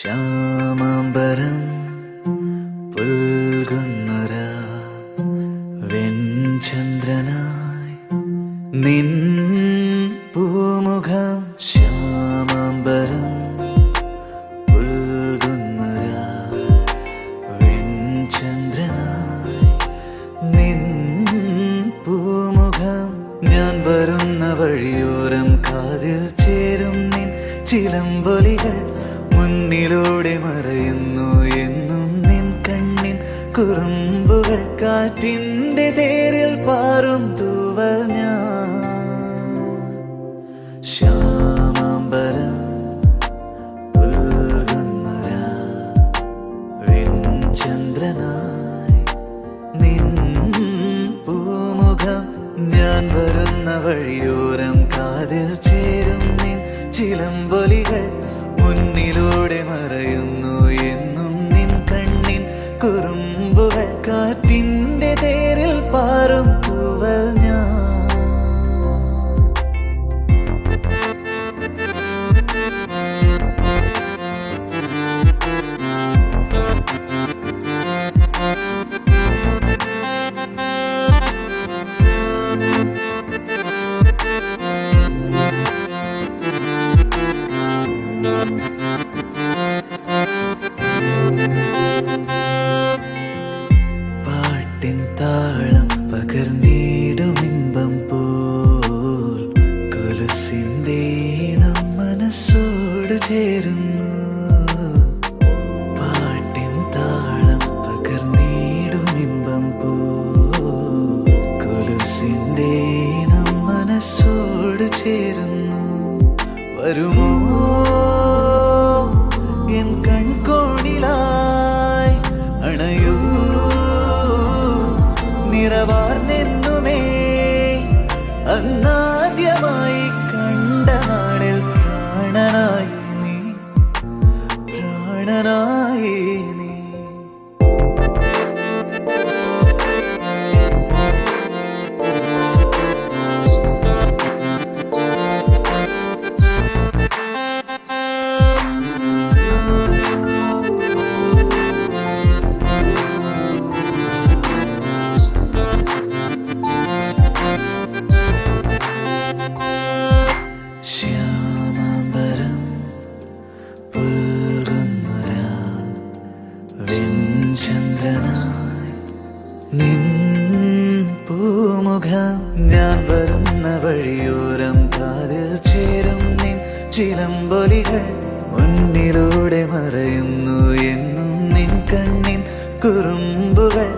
ശ്യാമാംബരം പുൽകുന്നൊരാ വെൺചന്ദ്രനായി നിൻ പൂമുഖം. ശ്യാമാംബരം പുൽകുന്നൊരാ വെൺചന്ദ്രനായി നിൻ പൂമുഖം. ഞാൻ വരുന്ന വഴിയോരം കാതിൽ ചേരും നിൻ ചിലമ്പൊലികൾ മുന്നിലൂടെ മറയുന്നു എന്നും നിൻ കണ്ണിൻ കുറുമ്പുകൾ. കാറ്റിൻ്റെ തേരിൽ പാറും തൂവൽ ഞാൻ. ശ്യാമാംബരം പുൽകുന്നൊരാ വെൺചന്ദ്രനായി നിൻ പൂമുഖം. ഞാൻ വരുന്ന വഴിയോരം കാതിൽ ചേരും നിൻ ചിലമ്പൊലികൾ മുന്നിലൂടെ മറയുന്നു എന്നും നിൻ കണ്ണിൻ കുറുമ്പുകൾ. കാറ്റിൻ്റെ തേരിൽ പാറും പൂവൽ ഞാൻ. പാട്ടിൻ താളം പകർന്നിടുമിമ്പം പോൽ കൊലുസിൻ്റെ ഈണം മനസ്സോട് ചേരുന്നു. പാട്ടിൻ താളം പകർന്നിടുമിമ്പം പോൽ കൊലുസിൻ്റെ ഈണം മനസ്സോട് ചേരുന്നു. വരുമോ എൻ കൺകോണിലായി അണയൂ നിറവാർന്നെന്നുമേ അന്നാദ്യമായി കണ്ട നാളിൽ പ്രാണനായി നീ, പ്രാണനായി നീ. ശ്യാമാംബരം പുൽകുന്നൊരാ വെൺചന്ദ്രനായി നിൻ പൂമുഖം. ഞാൻ വരുന്ന വഴിയോരം കാതിൽ ചേരും നിൻ ചിലമ്പൊലികൾ മുന്നിലൂടെ മറയുന്നു എന്നും നിൻ കണ്ണിൻ കുറുമ്പുകൾ.